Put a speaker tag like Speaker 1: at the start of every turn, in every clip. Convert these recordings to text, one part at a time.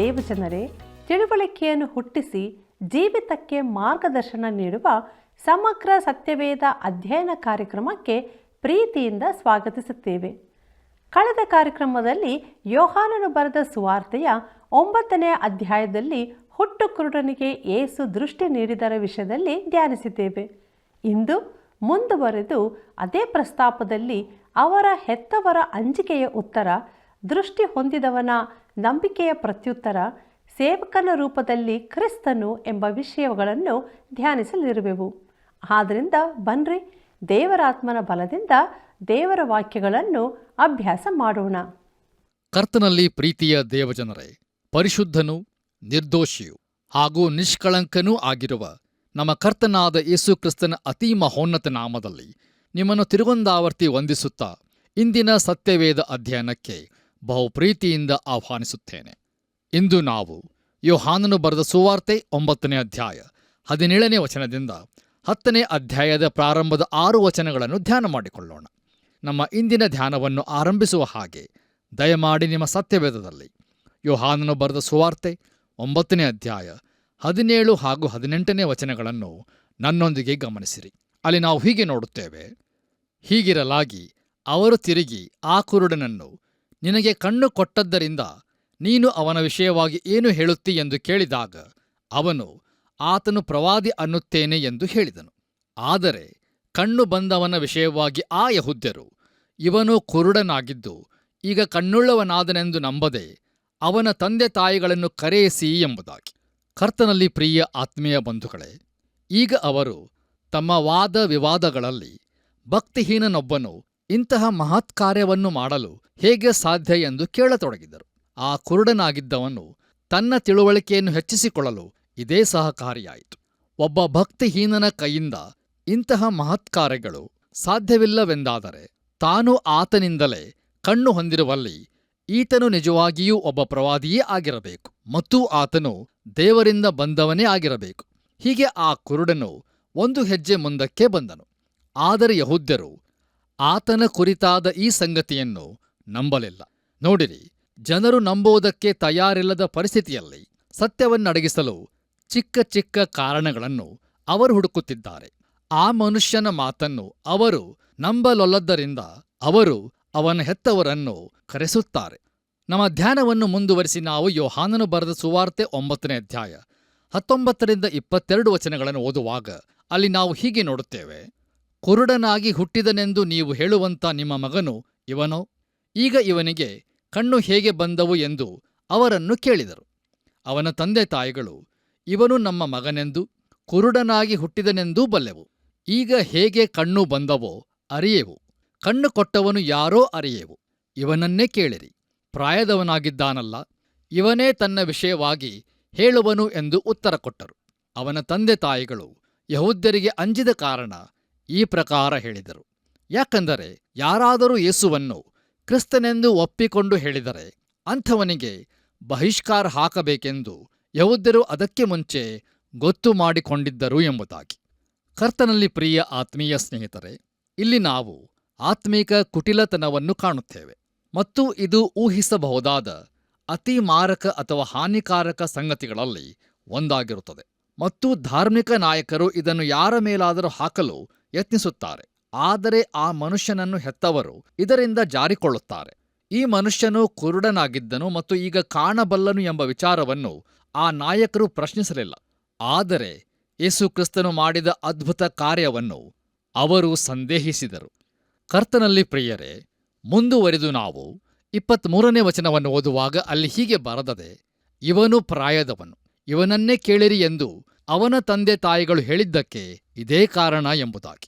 Speaker 1: ದೇವಜನರೇ, ತಿಳುವಳಿಕೆಯನ್ನು ಹುಟ್ಟಿಸಿ ಜೀವಿತಕ್ಕೆ ಮಾರ್ಗದರ್ಶನ ನೀಡುವ ಸಮಗ್ರ ಸತ್ಯವೇದ ಅಧ್ಯಯನ ಕಾರ್ಯಕ್ರಮಕ್ಕೆ ಪ್ರೀತಿಯಿಂದ ಸ್ವಾಗತಿಸುತ್ತೇವೆ. ಕಳೆದ ಕಾರ್ಯಕ್ರಮದಲ್ಲಿ ಯೋಹಾನನು ಬರೆದ ಸುವಾರ್ತೆಯ 9ನೇ ಅಧ್ಯಾಯದಲ್ಲಿ ಹುಟ್ಟು ಕುರುಡನಿಗೆ ಯೇಸು ದೃಷ್ಟಿ ನೀಡಿದರ ವಿಷಯದಲ್ಲಿ ಧ್ಯಾನಿಸಿದ್ದೇವೆ. ಇಂದು ಮುಂದುವರೆದು ಅದೇ ಪ್ರಸ್ತಾಪದಲ್ಲಿ ಅವರ ಹೆತ್ತವರ ಅಂಜಿಕೆಯ ಉತ್ತರ, ದೃಷ್ಟಿ ಹೊಂದಿದವನ ನಂಬಿಕೆಯ ಪ್ರತ್ಯುತ್ತರ, ಸೇವಕನ ರೂಪದಲ್ಲಿ ಕ್ರಿಸ್ತನು ಎಂಬ ವಿಷಯಗಳನ್ನು ಧ್ಯಾನಿಸಲಿರುವೆವು. ಆದ್ದರಿಂದ ಬನ್ರಿ, ದೇವರಾತ್ಮನ ಬಲದಿಂದ ದೇವರ ವಾಕ್ಯಗಳನ್ನು ಅಭ್ಯಾಸ ಮಾಡೋಣ.
Speaker 2: ಕರ್ತನಲ್ಲಿ ಪ್ರೀತಿಯ ದೇವಜನರೇ, ಪರಿಶುದ್ಧನೂ ನಿರ್ದೋಷಿಯೂ ಹಾಗೂ ನಿಷ್ಕಳಂಕನೂ ಆಗಿರುವ ನಮ್ಮ ಕರ್ತನಾದ ಯೇಸು ಕ್ರಿಸ್ತನ ಅತಿ ಮಹೋನ್ನತ ನಾಮದಲ್ಲಿ ನಿಮ್ಮನ್ನು ತಿರುಗೊಂದಾವರ್ತಿ ವಂದಿಸುತ್ತಾ ಇಂದಿನ ಸತ್ಯವೇದ ಅಧ್ಯಯನಕ್ಕೆ ಬಹು ಪ್ರೀತಿಯಿಂದ ಆಹ್ವಾನಿಸುತ್ತೇನೆ. ಇಂದು ನಾವು ಯೋಹಾನನು ಬರೆದ ಸುವಾರ್ತೆ 9ನೇ ಅಧ್ಯಾಯ 17ನೇ ವಚನದಿಂದ 10ನೇ ಅಧ್ಯಾಯದ ಪ್ರಾರಂಭದ 6 ವಚನಗಳನ್ನು ಧ್ಯಾನ ಮಾಡಿಕೊಳ್ಳೋಣ. ನಮ್ಮ ಇಂದಿನ ಧ್ಯಾನವನ್ನು ಆರಂಭಿಸುವ ಹಾಗೆ ದಯಮಾಡಿ ನಿಮ್ಮ ಸತ್ಯವೇದದಲ್ಲಿ ಯೋಹಾನನು ಬರೆದ ಸುವಾರ್ತೆ 9ನೇ ಅಧ್ಯಾಯ 17 ಹಾಗೂ 18ನೇ ವಚನಗಳನ್ನು ನನ್ನೊಂದಿಗೆ ಗಮನಿಸಿರಿ. ಅಲ್ಲಿ ನಾವು ಹೀಗೆ ನೋಡುತ್ತೇವೆ: ಹೀಗಿರಲಾಗಿ ಅವರು ತಿರುಗಿ ಆ ಕುರುಡನನ್ನು, ನಿನಗೆ ಕಣ್ಣು ಕೊಟ್ಟದ್ದರಿಂದ ನೀನು ಅವನ ವಿಷಯವಾಗಿ ಏನು ಹೇಳುತ್ತೀ ಎಂದು ಕೇಳಿದಾಗ ಅವನು, ಆತನು ಪ್ರವಾದಿ ಅನ್ನುತ್ತೇನೆ ಎಂದು ಹೇಳಿದನು. ಆದರೆ ಕಣ್ಣು ಬಂದವನ ವಿಷಯವಾಗಿ ಆ ಯೆಹೂದ್ಯರು, ಇವನು ಕುರುಡನಾಗಿದ್ದು ಈಗ ಕಣ್ಣುಳ್ಳವನಾದನೆಂದು ನಂಬದೆ ಅವನ ತಂದೆ ತಾಯಿಗಳನ್ನು ಕರೆಯಿಸಿ ಎಂಬುದಾಗಿ. ಕರ್ತನಲ್ಲಿ ಪ್ರಿಯ ಆತ್ಮೀಯ ಬಂಧುಗಳೇ, ಈಗ ಅವರು ತಮ್ಮ ವಾದ ವಿವಾದಗಳಲ್ಲಿ ಭಕ್ತಿಹೀನನೊಬ್ಬನು ಇಂತಹ ಮಹತ್ ಕಾರ್ಯವನ್ನು ಮಾಡಲು ಹೇಗೆ ಸಾಧ್ಯ ಎಂದು ಕೇಳತೊಡಗಿದರು. ಆ ಕುರುಡನಾಗಿದ್ದವನು ತನ್ನ ತಿಳುವಳಿಕೆಯನ್ನು ಹೆಚ್ಚಿಸಿಕೊಳ್ಳಲು ಇದೇ ಸಹಕಾರಿಯಾಯಿತು. ಒಬ್ಬ ಭಕ್ತಿಹೀನನ ಕೈಯಿಂದ ಇಂತಹ ಮಹತ್ಕಾರ್ಯಗಳು ಸಾಧ್ಯವಿಲ್ಲವೆಂದಾದರೆ ತಾನು ಆತನಿಂದಲೇ ಕಣ್ಣು ಹೊಂದಿರುವಲ್ಲಿ ಈತನು ನಿಜವಾಗಿಯೂ ಒಬ್ಬ ಪ್ರವಾದಿಯೇ ಆಗಿರಬೇಕು ಮತ್ತು ಆತನು ದೇವರಿಂದ ಬಂದವನೇ ಆಗಿರಬೇಕು. ಹೀಗೆ ಆ ಕುರುಡನು ಒಂದು ಹೆಜ್ಜೆ ಮುಂದಕ್ಕೆ ಬಂದನು. ಆದರೆ ಯೆಹೂದ್ಯರು ಆತನ ಕುರಿತಾದ ಈ ಸಂಗತಿಯನ್ನು ನಂಬಲಿಲ್ಲ. ನೋಡಿರಿ, ಜನರು ನಂಬುವುದಕ್ಕೆ ತಯಾರಿಲ್ಲದ ಪರಿಸ್ಥಿತಿಯಲ್ಲಿ ಸತ್ಯವನ್ನಡಗಿಸಲು ಚಿಕ್ಕ ಚಿಕ್ಕ ಕಾರಣಗಳನ್ನು ಅವರು ಹುಡುಕುತ್ತಿದ್ದಾರೆ. ಆ ಮನುಷ್ಯನ ಮಾತನ್ನು ಅವರು ನಂಬಲೊಲ್ಲದ್ದರಿಂದ ಅವರು ಅವನ ಹೆತ್ತವರನ್ನು ಕರೆಸುತ್ತಾರೆ. ನಮ್ಮ ಧ್ಯಾನವನ್ನು ಮುಂದುವರಿಸಿ ನಾವು ಯೋಹಾನನು ಬರೆದ ಸುವಾರ್ತೆ 9ನೇ ಅಧ್ಯಾಯ 19ರಿಂದ 22 ವಚನಗಳನ್ನು ಓದುವಾಗ ಅಲ್ಲಿ ನಾವು ಹೀಗೆ ನೋಡುತ್ತೇವೆ: ಕುರುಡನಾಗಿ ಹುಟ್ಟಿದನೆಂದು ನೀವು ಹೇಳುವಂಥ ನಿಮ್ಮ ಮಗನು ಇವನೋ? ಈಗ ಇವನಿಗೆ ಕಣ್ಣು ಹೇಗೆ ಬಂದವು ಎಂದು ಅವರನ್ನು ಕೇಳಿದರು. ಅವನ ತಂದೆ ತಾಯಿಗಳು, ಇವನು ನಮ್ಮ ಮಗನೆಂದು ಕುರುಡನಾಗಿ ಹುಟ್ಟಿದನೆಂದೂ ಬಲ್ಲೆವು. ಈಗ ಹೇಗೆ ಕಣ್ಣು ಬಂದವೋ ಅರಿಯೆವು, ಕಣ್ಣು ಕೊಟ್ಟವನು ಯಾರೋ ಅರಿಯೆವು. ಇವನನ್ನೇ ಕೇಳಿರಿ, ಪ್ರಾಯದವನಾಗಿದ್ದಾನಲ್ಲ, ಇವನೇ ತನ್ನ ವಿಷಯವಾಗಿ ಹೇಳುವನು ಎಂದು ಉತ್ತರ ಕೊಟ್ಟರು. ಅವನ ತಂದೆ ತಾಯಿಗಳು ಯೆಹೂದ್ಯರಿಗೆ ಅಂಜಿದ ಕಾರಣ ಈ ಪ್ರಕಾರ ಹೇಳಿದರು. ಯಾಕಂದರೆ ಯಾರಾದರೂ ಯೇಸುವನ್ನು ಕ್ರಿಸ್ತನೆಂದು ಒಪ್ಪಿಕೊಂಡು ಹೇಳಿದರೆ ಅಂಥವನಿಗೆ ಬಹಿಷ್ಕಾರ ಹಾಕಬೇಕೆಂದು ಯೆಹೂದ್ಯರು ಅದಕ್ಕೆ ಮುಂಚೆ ಗೊತ್ತು ಮಾಡಿಕೊಂಡಿದ್ದರು ಎಂಬುದಾಗಿ. ಕರ್ತನಲ್ಲಿ ಪ್ರಿಯ ಆತ್ಮೀಯ ಸ್ನೇಹಿತರೆ, ಇಲ್ಲಿ ನಾವು ಆತ್ಮೀಕ ಕುಟಿಲತನವನ್ನು ಕಾಣುತ್ತೇವೆ ಮತ್ತು ಇದು ಊಹಿಸಬಹುದಾದ ಅತಿ ಮಾರಕ ಅಥವಾ ಹಾನಿಕಾರಕ ಸಂಗತಿಗಳಲ್ಲಿ ಒಂದಾಗಿರುತ್ತದೆ ಮತ್ತು ಧಾರ್ಮಿಕ ನಾಯಕರು ಇದನ್ನು ಯಾರ ಮೇಲಾದರೂ ಹಾಕಲು ಯತ್ನಿಸುತ್ತಾರೆ. ಆದರೆ ಆ ಮನುಷ್ಯನನ್ನು ಹೆತ್ತವರು ಇದರಿಂದ ಜಾರಿಕೊಳ್ಳುತ್ತಾರೆ. ಈ ಮನುಷ್ಯನು ಕುರುಡನಾಗಿದ್ದನು ಮತ್ತು ಈಗ ಕಾಣಬಲ್ಲನು ಎಂಬ ವಿಚಾರವನ್ನು ಆ ನಾಯಕರು ಪ್ರಶ್ನಿಸಲಿಲ್ಲ. ಆದರೆ ಯೇಸು ಕ್ರಿಸ್ತನು ಮಾಡಿದ ಅದ್ಭುತ ಕಾರ್ಯವನ್ನು ಅವರು ಸಂದೇಹಿಸಿದರು. ಕರ್ತನಲ್ಲಿ ಪ್ರಿಯರೇ, ಮುಂದುವರಿದು ನಾವು 23ನೇ ವಚನವನ್ನು ಓದುವಾಗ ಅಲ್ಲಿ ಹೀಗೆ ಬರೆದದೆ: ಇವನು ಪ್ರಾಯದವನು, ಇವನನ್ನೇ ಕೇಳಿರಿ ಎಂದು ಅವನ ತಂದೆ ತಾಯಿಗಳು ಹೇಳಿದ್ದಕ್ಕೆ ಇದೇ ಕಾರಣ ಎಂಬುದಾಗಿ.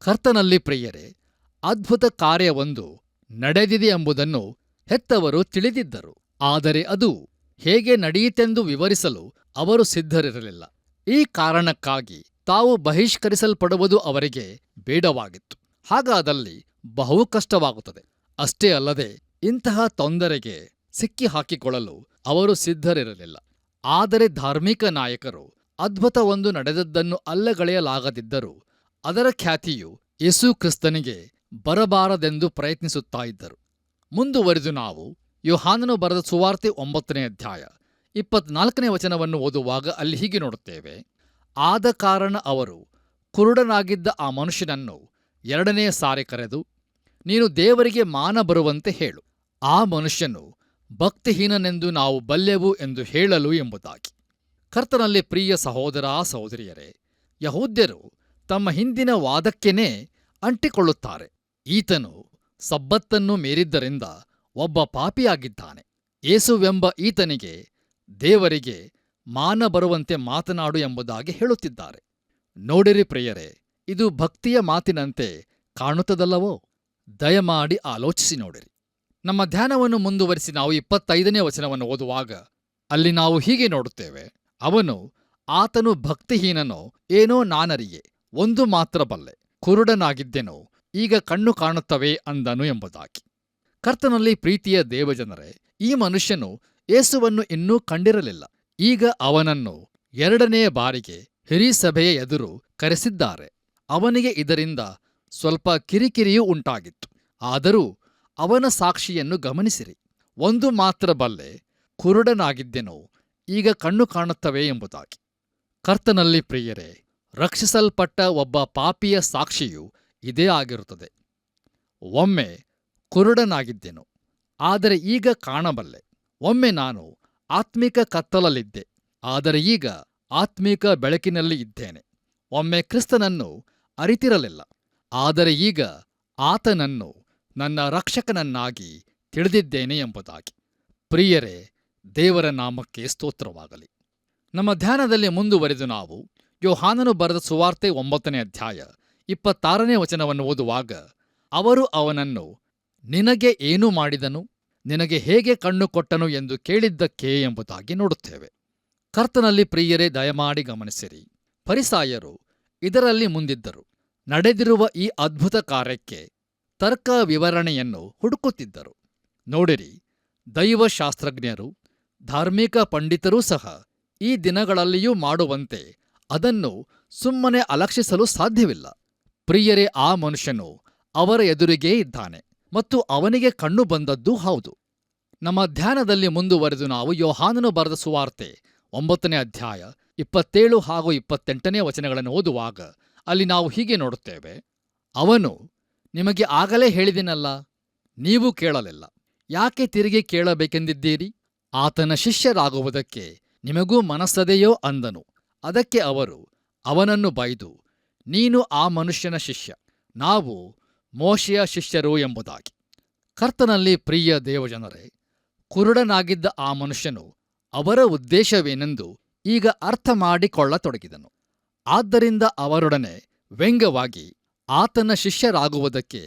Speaker 2: ಕರ್ತನಲ್ಲಿ ಪ್ರಿಯರೇ, ಅದ್ಭುತ ಕಾರ್ಯವೊಂದು ನಡೆದಿದೆ ಎಂಬುದನ್ನು ಹೆತ್ತವರು ತಿಳಿದಿದ್ದರು. ಆದರೆ ಅದು ಹೇಗೆ ನಡೆಯಿತೆಂದು ವಿವರಿಸಲು ಅವರು ಸಿದ್ಧರಿರಲಿಲ್ಲ. ಈ ಕಾರಣಕ್ಕಾಗಿ ತಾವು ಬಹಿಷ್ಕರಿಸಲ್ಪಡುವುದು ಅವರಿಗೆ ಬೇಡವಾಗಿತ್ತು. ಹಾಗಾದಲ್ಲಿ ಬಹು ಕಷ್ಟವಾಗುತ್ತದೆ. ಅಷ್ಟೇ ಅಲ್ಲದೆ ಇಂತಹ ತೊಂದರೆಗೆ ಸಿಕ್ಕಿ ಹಾಕಿಕೊಳ್ಳಲು ಅವರು ಸಿದ್ಧರಿರಲಿಲ್ಲ. ಆದರೆ ಧಾರ್ಮಿಕ ನಾಯಕರು ಅದ್ಭುತವೊಂದು ನಡೆದದ್ದನ್ನು ಅಲ್ಲಗಳೆಯಲಾಗದಿದ್ದರೂ ಅದರ ಖ್ಯಾತಿಯು ಯೇಸು ಕ್ರಿಸ್ತನಿಗೆ ಬರಬಾರದೆಂದು ಪ್ರಯತ್ನಿಸುತ್ತಾ ಇದ್ದರು. ಮುಂದುವರಿದು ನಾವು ಯೋಹಾನನು ಬರೆದ ಸುವಾರ್ತೆ 9ನೇ ಅಧ್ಯಾಯ 24ನೇ ವಚನವನ್ನು ಓದುವಾಗ ಅಲ್ಲಿ ಹೀಗೆ ನೋಡುತ್ತೇವೆ. ಆದ ಕಾರಣ ಅವರು ಕುರುಡನಾಗಿದ್ದ ಆ ಮನುಷ್ಯನನ್ನು 2ನೇ ಸಾರಿ ಕರೆದು, ನೀನು ದೇವರಿಗೆ ಮಾನ ಬರುವಂತೆ ಹೇಳು, ಆ ಮನುಷ್ಯನು ಭಕ್ತಿಹೀನನೆಂದು ನಾವು ಬಲ್ಲೆವು ಎಂದು ಹೇಳಲು ಎಂಬುದಾಗಿ. ಕರ್ತನಲ್ಲಿ ಪ್ರಿಯ ಸಹೋದರ ಸಹೋದರಿಯರೇ, ಯಹೂದ್ಯರು ತಮ್ಮ ಹಿಂದಿನ ವಾದಕ್ಕೇನೆ ಅಂಟಿಕೊಳ್ಳುತ್ತಾರೆ. ಈತನು ಸಬ್ಬತ್ತನ್ನು ಮೀರಿದ್ದರಿಂದ ಒಬ್ಬ ಪಾಪಿಯಾಗಿದ್ದಾನೆ. ಯೇಸುವೆಂಬ ಈತನಿಗೆ ದೇವರಿಗೆ ಮಾನ ಬರುವಂತೆ ಮಾತನಾಡು ಎಂಬುದಾಗಿ ಹೇಳುತ್ತಿದ್ದಾರೆ. ನೋಡಿರಿ ಪ್ರಿಯರೇ, ಇದು ಭಕ್ತಿಯ ಮಾತಿನಂತೆ ಕಾಣುತ್ತದಲ್ಲವೋ? ದಯಮಾಡಿ ಆಲೋಚಿಸಿ ನೋಡಿರಿ. ನಮ್ಮ ಧ್ಯಾನವನ್ನು ಮುಂದುವರಿಸಿ ನಾವು 25ನೇ ವಚನವನ್ನು ಓದುವಾಗ ಅಲ್ಲಿ ನಾವು ಹೀಗೆ ನೋಡುತ್ತೇವೆ. ಅವನು, ಆತನು ಭಕ್ತಿಹೀನನೋ ಏನೋ ನಾನರಿಯೆ, ಒಂದು ಮಾತ್ರ ಬಲ್ಲೆ, ಕುರುಡನಾಗಿದ್ದೆನೋ ಈಗ ಕಣ್ಣು ಕಾಣುತ್ತವೆ ಅಂದನು ಎಂಬುದಾಗಿ. ಕರ್ತನಲ್ಲಿ ಪ್ರೀತಿಯ ದೇವಜನರೇ, ಈ ಮನುಷ್ಯನು ಯೇಸುವನ್ನು ಇನ್ನೂ ಕಂಡಿರಲಿಲ್ಲ. ಈಗ ಅವನನ್ನು 2ನೇ ಬಾರಿಗೆ ಹಿರೀಸಭೆಯ ಎದುರು ಕರೆಸಿದ್ದಾರೆ. ಅವನಿಗೆ ಇದರಿಂದ ಸ್ವಲ್ಪ ಕಿರಿಕಿರಿಯೂ ಉಂಟಾಗಿತ್ತು. ಆದರೂ ಅವನ ಸಾಕ್ಷಿಯನ್ನು ಗಮನಿಸಿರಿ. ಒಂದು ಮಾತ್ರ ಬಲ್ಲೆ, ಕುರುಡನಾಗಿದ್ದೆನೋ ಈಗ ಕಣ್ಣು ಕಾಣುತ್ತವೆ ಎಂಬುದಾಗಿ. ಕರ್ತನಲ್ಲಿ ಪ್ರಿಯರೇ, ರಕ್ಷಿಸಲ್ಪಟ್ಟ ಒಬ್ಬ ಪಾಪಿಯ ಸಾಕ್ಷಿಯು ಇದೇ ಆಗಿರುತ್ತದೆ. ಒಮ್ಮೆ ಕುರುಡನಾಗಿದ್ದೆನು, ಆದರೆ ಈಗ ಕಾಣಬಲ್ಲೆ. ಒಮ್ಮೆ ನಾನು ಆತ್ಮಿಕ ಕತ್ತಲಲ್ಲಿದ್ದೆ, ಆದರೆ ಈಗ ಆತ್ಮಿಕ ಬೆಳಕಿನಲ್ಲಿ ಇದ್ದೇನೆ. ಒಮ್ಮೆ ಕ್ರಿಸ್ತನನ್ನು ಅರಿತಿರಲಿಲ್ಲ, ಆದರೆ ಈಗ ಆತನನ್ನು ನನ್ನ ರಕ್ಷಕನನ್ನಾಗಿ ತಿಳಿದಿದ್ದೇನೆ ಎಂಬುದಾಗಿ. ಪ್ರಿಯರೇ, ದೇವರ ನಾಮಕ್ಕೆ ಸ್ತೋತ್ರವಾಗಲಿ. ನಮ್ಮ ಧ್ಯಾನದಲ್ಲಿ ಮುಂದುವರೆದು ನಾವು ಯೋಹಾನನು ಬರೆದ ಸುವಾರ್ತೆ 9ನೇ ಅಧ್ಯಾಯ 26ನೇ ವಚನವನ್ನು ಓದುವಾಗ, ಅವರು ಅವನನ್ನು, ನಿನಗೆ ಏನು ಮಾಡಿದನು, ನಿನಗೆ ಹೇಗೆ ಕಣ್ಣು ಕೊಟ್ಟನು ಎಂದು ಕೇಳಿದ್ದಕ್ಕೆ ಎಂಬುದಾಗಿ ನೋಡುತ್ತೇವೆ. ಕರ್ತನಲ್ಲಿ ಪ್ರಿಯರೇ, ದಯಮಾಡಿ ಗಮನಿಸಿರಿ. ಫರಿಸಾಯರು ಇದರಲ್ಲಿ ಮುಂದಿದ್ದರು. ನಡೆದಿರುವ ಈ ಅದ್ಭುತ ಕಾರ್ಯಕ್ಕೆ ತರ್ಕ ವಿವರಣೆಯನ್ನು ಹುಡುಕುತ್ತಿದ್ದರು. ನೋಡಿರಿ, ದೈವಶಾಸ್ತ್ರಜ್ಞರು, ಧಾರ್ಮಿಕ ಪಂಡಿತರೂ ಸಹ ಈ ದಿನಗಳಲ್ಲಿಯೂ ಮಾಡುವಂತೆ ಅದನ್ನು ಸುಮ್ಮನೆ ಅಲಕ್ಷಿಸಲು ಸಾಧ್ಯವಿಲ್ಲ. ಪ್ರಿಯರೇ, ಆ ಮನುಷ್ಯನು ಅವರ ಎದುರಿಗೇ ಇದ್ದಾನೆ ಮತ್ತು ಅವನಿಗೆ ಕಣ್ಣು ಬಂದದ್ದೂ ಹೌದು. ನಮ್ಮ ಧ್ಯಾನದಲ್ಲಿ ಮುಂದುವರೆದು ನಾವು ಯೋಹಾನನು ಬರೆದ ಸುವಾರ್ತೆ 9ನೇ ಅಧ್ಯಾಯ 27 ಹಾಗೂ 28ನೇ ವಚನಗಳನ್ನು ಓದುವಾಗ ಅಲ್ಲಿ ನಾವು ಹೀಗೆ ನೋಡುತ್ತೇವೆ. ಅವನು, ನಿಮಗೆ ಆಗಲೇ ಹೇಳಿದಿನಲ್ಲ, ನೀವು ಕೇಳಲಿಲ್ಲ, ಯಾಕೆ ತಿರುಗಿ ಕೇಳಬೇಕೆಂದಿದ್ದೀರಿ? ಆತನ ಶಿಷ್ಯರಾಗುವುದಕ್ಕೆ ನಿಮಗೂ ಮನಸ್ಸದೆಯೋ ಅಂದನು. ಅದಕ್ಕೆ ಅವರು ಅವನನ್ನು ಬೈದು, ನೀನು ಆ ಮನುಷ್ಯನ ಶಿಷ್ಯ, ನಾವು ಮೋಶೆಯ ಶಿಷ್ಯರು ಎಂಬುದಾಗಿ. ಕರ್ತನಲ್ಲಿ ಪ್ರಿಯ ದೇವಜನರೇ, ಕುರುಡನಾಗಿದ್ದ ಆ ಮನುಷ್ಯನು ಅವರ ಉದ್ದೇಶವೇನೆಂದು ಈಗ ಅರ್ಥ ಮಾಡಿಕೊಳ್ಳತೊಡಗಿದನು. ಆದ್ದರಿಂದ ಅವರೊಡನೆ ವ್ಯಂಗ್ಯವಾಗಿ, ಆತನ ಶಿಷ್ಯರಾಗುವುದಕ್ಕೆ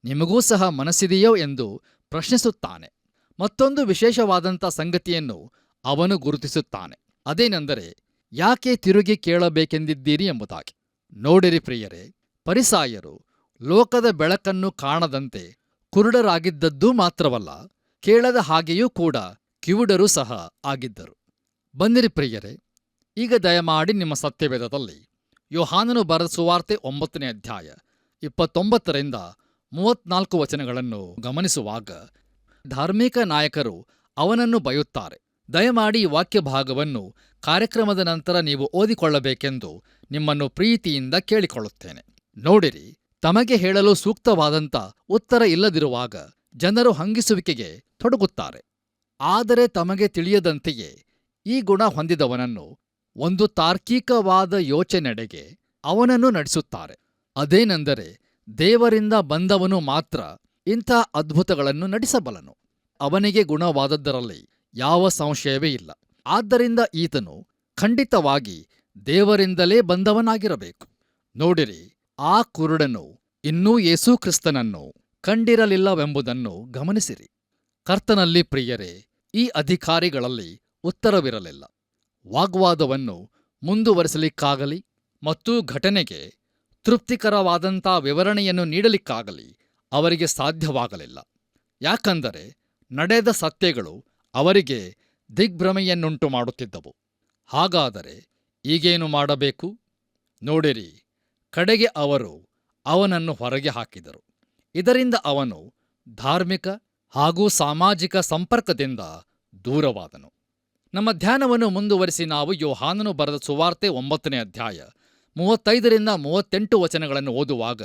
Speaker 2: ನಿಮಗೂ ಸಹ ಮನಸ್ಸಿದೆಯೋ ಎಂದು ಪ್ರಶ್ನಿಸುತ್ತಾನೆ. ಮತ್ತೊಂದು ವಿಶೇಷವಾದಂಥ ಸಂಗತಿಯನ್ನು ಅವನು ಗುರುತಿಸುತ್ತಾನೆ. ಅದೇನೆಂದರೆ, ಯಾಕೆ ತಿರುಗಿ ಕೇಳಬೇಕೆಂದಿದ್ದೀರಿ ಎಂಬುದಾಗಿ. ನೋಡಿರಿ ಪ್ರಿಯರೇ, ಫರಿಸಾಯರು ಲೋಕದ ಬೆಳಕನ್ನು ಕಾಣದಂತೆ ಕುರುಡರಾಗಿದ್ದದ್ದೂ ಮಾತ್ರವಲ್ಲ, ಕೇಳದ ಹಾಗೆಯೂ ಕೂಡ ಕಿವುಡರೂ ಸಹ ಆಗಿದ್ದರು. ಬನ್ನಿರಿ ಪ್ರಿಯರೇ, ಈಗ ದಯಮಾಡಿ ನಿಮ್ಮ ಸತ್ಯವೇದದಲ್ಲಿ ಯೋಹಾನನು ಬರೆದ ಸುವಾರ್ತೆ 9ನೇ ಅಧ್ಯಾಯ 29ರಿಂದ 34 ವಚನಗಳನ್ನು ಗಮನಿಸುವಾಗ ಧಾರ್ಮಿಕ ನಾಯಕರು ಅವನನ್ನು ಬೈಯುತ್ತಾರೆ. ದಯಮಾಡಿ ಈ ವಾಕ್ಯ ಭಾಗವನ್ನು ಕಾರ್ಯಕ್ರಮದ ನಂತರ ನೀವು ಓದಿಕೊಳ್ಳಬೇಕೆಂದು ನಿಮ್ಮನ್ನು ಪ್ರೀತಿಯಿಂದ ಕೇಳಿಕೊಳ್ಳುತ್ತೇನೆ. ನೋಡಿರಿ, ತಮಗೆ ಹೇಳಲು ಸೂಕ್ತವಾದಂಥ ಉತ್ತರ ಇಲ್ಲದಿರುವಾಗ ಜನರು ಹಂಗಿಸುವಿಕೆಗೆ ತೊಡಗುತ್ತಾರೆ. ಆದರೆ ತಮಗೆ ತಿಳಿಯದಂತೆಯೇ ಈ ಗುಣ ಹೊಂದಿದವನನ್ನು ಒಂದು ತಾರ್ಕಿಕವಾದ ಯೋಚನೆಡೆಗೆ ಅವನನ್ನು ನಡೆಸುತ್ತಾರೆ. ಅದೇನೆಂದರೆ, ದೇವರಿಂದ ಬಂದವನು ಮಾತ್ರ ಇಂಥ ಅದ್ಭುತಗಳನ್ನು ನಡೆಸಬಲ್ಲನು. ಅವನಿಗೆ ಗುಣವಾದದ್ದರಲ್ಲಿ ಯಾವ ಸಂಶಯವೇ ಇಲ್ಲ. ಆದ್ದರಿಂದ ಈತನು ಖಂಡಿತವಾಗಿ ದೇವರಿಂದಲೇ ಬಂದವನಾಗಿರಬೇಕು. ನೋಡಿರಿ, ಆ ಕುರುಡನು ಇನ್ನೂ ಯೇಸು ಕ್ರಿಸ್ತನನ್ನು ಕಂಡಿರಲಿಲ್ಲವೆಂಬುದನ್ನು ಗಮನಿಸಿರಿ. ಕರ್ತನಲ್ಲಿ ಪ್ರಿಯರೇ, ಈ ಅಧಿಕಾರಿಗಳಲ್ಲಿ ಉತ್ತರವಿರಲಿಲ್ಲ. ವಾಗ್ವಾದವನ್ನು ಮುಂದುವರಿಸಲಿಕ್ಕಾಗಲಿ ಮತ್ತು ಘಟನೆಗೆ ತೃಪ್ತಿಕರವಾದಂಥ ವಿವರಣೆಯನ್ನು ನೀಡಲಿಕ್ಕಾಗಲಿ ಅವರಿಗೆ ಸಾಧ್ಯವಾಗಲಿಲ್ಲ. ಯಾಕಂದರೆ ನಡೆದ ಸತ್ಯಗಳು ಅವರಿಗೆ ದಿಗ್ಭ್ರಮೆಯನ್ನುಂಟು ಮಾಡುತ್ತಿದ್ದವು. ಹಾಗಾದರೆ ಈಗೇನು ಮಾಡಬೇಕು? ನೋಡಿರಿ, ಕಡೆಗೆ ಅವರು ಅವನನ್ನು ಹೊರಗೆ ಹಾಕಿದರು. ಇದರಿಂದ ಅವನು ಧಾರ್ಮಿಕ ಹಾಗೂ ಸಾಮಾಜಿಕ ಸಂಪರ್ಕದಿಂದ ದೂರವಾದನು. ನಮ್ಮ ಧ್ಯಾನವನ್ನು ಮುಂದುವರಿಸಿ ನಾವು ಯೋಹಾನನು ಬರೆದ ಸುವಾರ್ತೆ 9ನೇ ಅಧ್ಯಾಯ 35ರಿಂದ 38 ವಚನಗಳನ್ನು ಓದುವಾಗ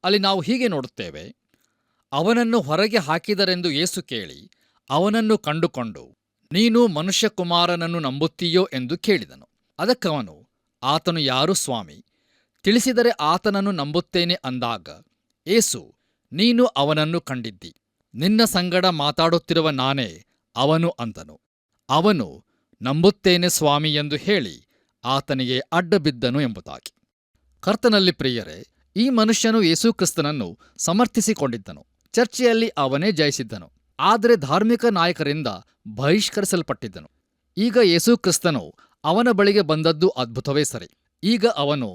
Speaker 2: ಅಲ್ಲಿ ನಾವು ಹೀಗೆ ನೋಡುತ್ತೇವೆ. ಅವನನ್ನು ಹೊರಗೆ ಹಾಕಿದರೆಂದು ಯೇಸು ಕೇಳಿ ಅವನನ್ನು ಕಂಡುಕೊಂಡು, ನೀನು ಮನುಷ್ಯಕುಮಾರನನ್ನು ನಂಬುತ್ತೀಯೋ ಎಂದು ಕೇಳಿದನು. ಅದಕ್ಕವನು, ಆತನು ಯಾರು ಸ್ವಾಮಿ? ತಿಳಿಸಿದರೆ ಆತನನ್ನು ನಂಬುತ್ತೇನೆ ಅಂದಾಗ ಯೇಸು, ನೀನು ಅವನನ್ನು ಕಂಡಿದ್ದಿ, ನಿನ್ನ ಸಂಗಡ ಮಾತಾಡುತ್ತಿರುವ ನಾನೇ ಅವನು ಅಂದನು. ಅವನು, ನಂಬುತ್ತೇನೆ ಸ್ವಾಮಿ ಎಂದು ಹೇಳಿ ಆತನಿಗೆ ಅಡ್ಡಬಿದ್ದನು ಎಂಬುದಾಗಿ. ಕರ್ತನಲ್ಲಿ ಪ್ರಿಯರೇ, ಈ ಮನುಷ್ಯನು ಯೇಸುಕ್ರಿಸ್ತನನ್ನು ಸಮರ್ಥಿಸಿಕೊಂಡಿದ್ದನು. ಚರ್ಚೆಯಲ್ಲಿ ಅವನೇ ಜಯಿಸಿದ್ದನು, ಆದರೆ ಧಾರ್ಮಿಕ ನಾಯಕರಿಂದ ಬಹಿಷ್ಕರಿಸಲ್ಪಟ್ಟಿದ್ದನು. ಈಗ ಯೇಸುಕ್ರಿಸ್ತನು ಅವನ ಬಳಿಗೆ ಬಂದದ್ದು ಅದ್ಭುತವೇ ಸರಿ. ಈಗ ಅವನು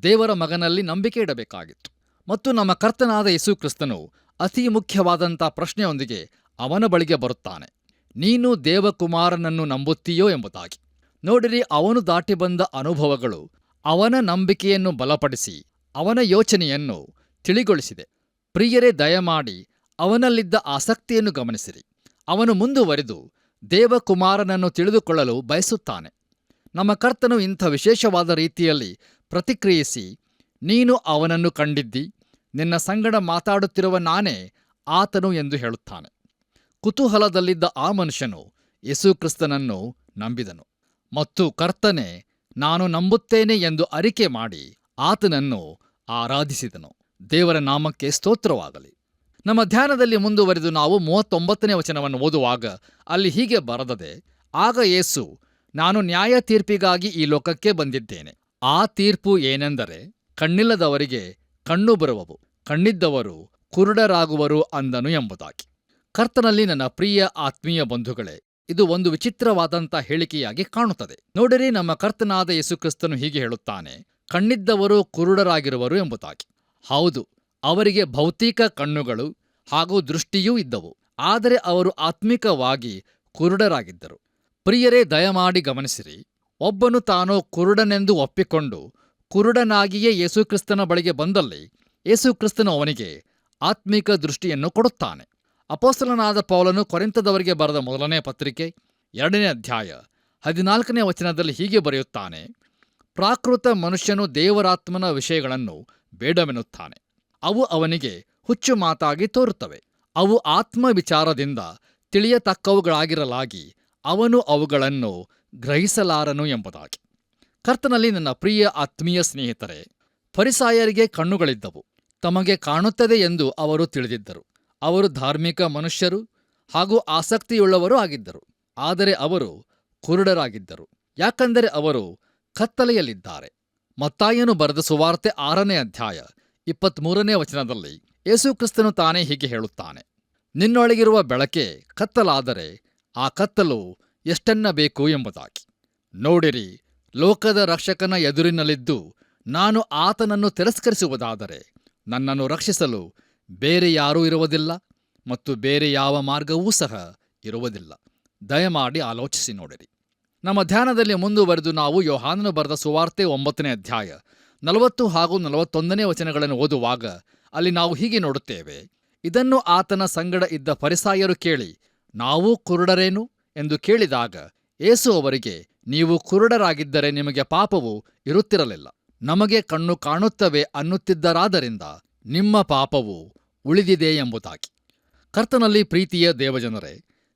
Speaker 2: ದೇವರ ಮಗನಲ್ಲಿ ನಂಬಿಕೆ ಇಡಬೇಕಾಗಿತ್ತು. ಮತ್ತು ನಮ್ಮ ಕರ್ತನಾದ ಯೇಸುಕ್ರಿಸ್ತನು ಅತಿ ಮುಖ್ಯವಾದಂಥ ಪ್ರಶ್ನೆಯೊಂದಿಗೆ ಅವನ ಬಳಿಗೆ ಬರುತ್ತಾನೆ, ನೀನು ದೇವಕುಮಾರನನ್ನು ನಂಬುತ್ತೀಯೋ ಎಂಬುದಾಗಿ. ನೋಡಿರಿ, ಅವನು ದಾಟಿ ಬಂದ ಅನುಭವಗಳು ಅವನ ನಂಬಿಕೆಯನ್ನು ಬಲಪಡಿಸಿ ಅವನ ಯೋಚನೆಯನ್ನು ತಿಳಿಗೊಳಿಸಿದೆ. ಪ್ರಿಯರೇ, ದಯಮಾಡಿ ಅವನಲ್ಲಿದ್ದ ಆಸಕ್ತಿಯನ್ನು ಗಮನಿಸಿರಿ. ಅವನು ಮುಂದುವರಿದು ದೇವಕುಮಾರನನ್ನು ತಿಳಿದುಕೊಳ್ಳಲು ಬಯಸುತ್ತಾನೆ. ನಮ್ಮ ಕರ್ತನು ಇಂಥ ವಿಶೇಷವಾದ ರೀತಿಯಲ್ಲಿ ಪ್ರತಿಕ್ರಿಯಿಸಿ, ನೀನು ಅವನನ್ನು ಕಂಡಿದ್ದಿ, ನಿನ್ನ ಸಂಗಡ ಮಾತಾಡುತ್ತಿರುವ ನಾನೇ ಆತನು ಎಂದು ಹೇಳುತ್ತಾನೆ. ಕುತೂಹಲದಲ್ಲಿದ್ದ ಆ ಮನುಷ್ಯನು ಯೇಸುಕ್ರಿಸ್ತನನ್ನು ನಂಬಿದನು ಮತ್ತು ಕರ್ತನೇ, ನಾನು ನಂಬುತ್ತೇನೆ ಎಂದು ಅರಿಕೆ ಮಾಡಿ ಆತನನ್ನು ಆರಾಧಿಸಿದನು. ದೇವರ ನಾಮಕ್ಕೆ ಸ್ತೋತ್ರವಾಗಲಿ. ನಮ್ಮ ಧ್ಯಾನದಲ್ಲಿ ಮುಂದುವರಿದು ನಾವು 39ನೇ ವಚನವನ್ನು ಓದುವಾಗ ಅಲ್ಲಿ ಹೀಗೆ ಬರೆದದೆ, ಆಗ ಯೇಸು, ನಾನು ನ್ಯಾಯ ತೀರ್ಪಿಗಾಗಿ ಈ ಲೋಕಕ್ಕೆ ಬಂದಿದ್ದೇನೆ. ಆ ತೀರ್ಪು ಏನೆಂದರೆ, ಕಣ್ಣಿಲ್ಲದವರಿಗೆ ಕಣ್ಣು ಬರುವವು, ಕಣ್ಣಿದ್ದವರು ಕುರುಡರಾಗುವರು ಅಂದನು ಎಂಬುದಾಗಿ. ಕರ್ತನಲ್ಲಿ ನನ್ನ ಪ್ರಿಯ ಆತ್ಮೀಯ ಬಂಧುಗಳೇ, ಇದು ಒಂದು ವಿಚಿತ್ರವಾದಂಥ ಹೇಳಿಕೆಯಾಗಿ ಕಾಣುತ್ತದೆ. ನೋಡಿರಿ, ನಮ್ಮ ಕರ್ತನಾದ ಯೇಸುಕ್ರಿಸ್ತನು ಹೀಗೆ ಹೇಳುತ್ತಾನೆ, ಕಣ್ಣಿದ್ದವರು ಕುರುಡರಾಗಿರುವರು ಎಂಬುದಾಗಿ. ಹೌದು, ಅವರಿಗೆ ಭೌತಿಕ ಕಣ್ಣುಗಳು ಹಾಗೂ ದೃಷ್ಟಿಯೂ ಇದ್ದವು, ಆದರೆ ಅವರು ಆತ್ಮಿಕವಾಗಿ ಕುರುಡರಾಗಿದ್ದರು. ಪ್ರಿಯರೇ, ದಯಮಾಡಿ ಗಮನಿಸಿರಿ, ಒಬ್ಬನು ತಾನು ಕುರುಡನೆಂದು ಒಪ್ಪಿಕೊಂಡು ಕುರುಡನಾಗಿಯೇ ಯೇಸುಕ್ರಿಸ್ತನ ಬಳಿಗೆ ಬಂದಲ್ಲಿ ಯೇಸುಕ್ರಿಸ್ತನು ಅವನಿಗೆ ಆತ್ಮಿಕ ದೃಷ್ಟಿಯನ್ನು ಕೊಡುತ್ತಾನೆ. ಅಪೊಸ್ತಲನಾದ ಪೌಲನು ಕೊರಿಂಥದವರಿಗೆ ಬರೆದ 1ನೇ ಪತ್ರಿಕೆ 2ನೇ ಅಧ್ಯಾಯ 14ನೇ ವಚನದಲ್ಲಿ ಹೀಗೆ ಬರೆಯುತ್ತಾನೆ, ಪ್ರಾಕೃತ ಮನುಷ್ಯನು ದೇವರಾತ್ಮನ ವಿಷಯಗಳನ್ನು ಬೇಡವೆನ್ನುತ್ತಾನೆ. ಅವು ಅವನಿಗೆ ಹುಚ್ಚು ಮಾತಾಗಿ ತೋರುತ್ತವೆ. ಅವು ಆತ್ಮ ವಿಚಾರದಿಂದ ತಿಳಿಯತಕ್ಕವುಗಳಾಗಿರಲಾಗಿ ಅವನು ಅವುಗಳನ್ನು ಗ್ರಹಿಸಲಾರನು ಎಂಬುದಾಗಿ. ಕರ್ತನಲ್ಲಿ ನನ್ನ ಪ್ರಿಯ ಆತ್ಮೀಯ ಸ್ನೇಹಿತರೆ, ಫರಿಸಾಯರಿಗೆ ಕಣ್ಣುಗಳಿದ್ದವು, ತಮಗೆ ಕಾಣುತ್ತದೆ ಎಂದು ಅವರು ತಿಳಿದಿದ್ದರು. ಅವರು ಧಾರ್ಮಿಕ ಮನುಷ್ಯರು ಹಾಗೂ ಆಸಕ್ತಿಯುಳ್ಳವರೂ ಆಗಿದ್ದರು, ಆದರೆ ಅವರು ಕುರುಡರಾಗಿದ್ದರು, ಯಾಕಂದರೆ ಅವರು ಕತ್ತಲೆಯಲ್ಲಿದ್ದಾರೆ. ಮತ್ತಾಯನು ಬರೆದ ಸುವಾರ್ತೆ 6ನೇ ಅಧ್ಯಾಯ 23ನೇ ವಚನದಲ್ಲಿ ಯೇಸುಕ್ರಿಸ್ತನು ತಾನೇ ಹೀಗೆ ಹೇಳುತ್ತಾನೆ, ನಿನ್ನೊಳಗಿರುವ ಬೆಳಕೆ ಕತ್ತಲಾದರೆ ಆ ಕತ್ತಲು ಎಷ್ಟೆನ್ನಬೇಕು ಎಂಬುದಾಗಿ. ನೋಡಿರಿ, ಲೋಕದ ರಕ್ಷಕನ ಎದುರಿನಲ್ಲಿದ್ದು ನಾನು ಆತನನ್ನು ತಿರಸ್ಕರಿಸುವುದಾದರೆ ನನ್ನನ್ನು ರಕ್ಷಿಸಲು ಬೇರೆ ಯಾರೂ ಇರುವುದಿಲ್ಲ ಮತ್ತು ಬೇರೆ ಯಾವ ಮಾರ್ಗವೂ ಸಹ ಇರುವುದಿಲ್ಲ. ದಯಮಾಡಿ ಆಲೋಚಿಸಿ ನೋಡಿರಿ. ನಮ್ಮ ಧ್ಯಾನದಲ್ಲಿ ಮುಂದುವರೆದು ನಾವು ಯೋಹಾನನು ಬರೆದ ಸುವಾರ್ತೆ 9ನೇ ಅಧ್ಯಾಯ 40 ಹಾಗೂ 41ನೇ ವಚನಗಳನ್ನು ಓದುವಾಗ ಅಲ್ಲಿ ನಾವು ಹೀಗೆ ನೋಡುತ್ತೇವೆ, ಇದನ್ನು ಆತನ ಸಂಗಡ ಇದ್ದ ಫರಿಸಾಯರು ಕೇಳಿ, ನಾವೂ ಕುರುಡರೇನು ಎಂದು ಕೇಳಿದಾಗ ಯೇಸು ಅವರಿಗೆ, ನೀವು ಕುರುಡರಾಗಿದ್ದರೆ ನಿಮಗೆ ಪಾಪವು ಇರುತ್ತಿರಲಿಲ್ಲ. ನಮಗೆ ಕಣ್ಣು ಕಾಣುತ್ತವೆ ಅನ್ನುತ್ತಿದ್ದರಾದ್ದರಿಂದ ನಿಮ್ಮ ಪಾಪವು ಉಳಿದಿದೆ ಎಂಬುದಾಗಿ. ಕರ್ತನಲ್ಲಿ ಪ್ರೀತಿಯ ದೇವಜನರೇ,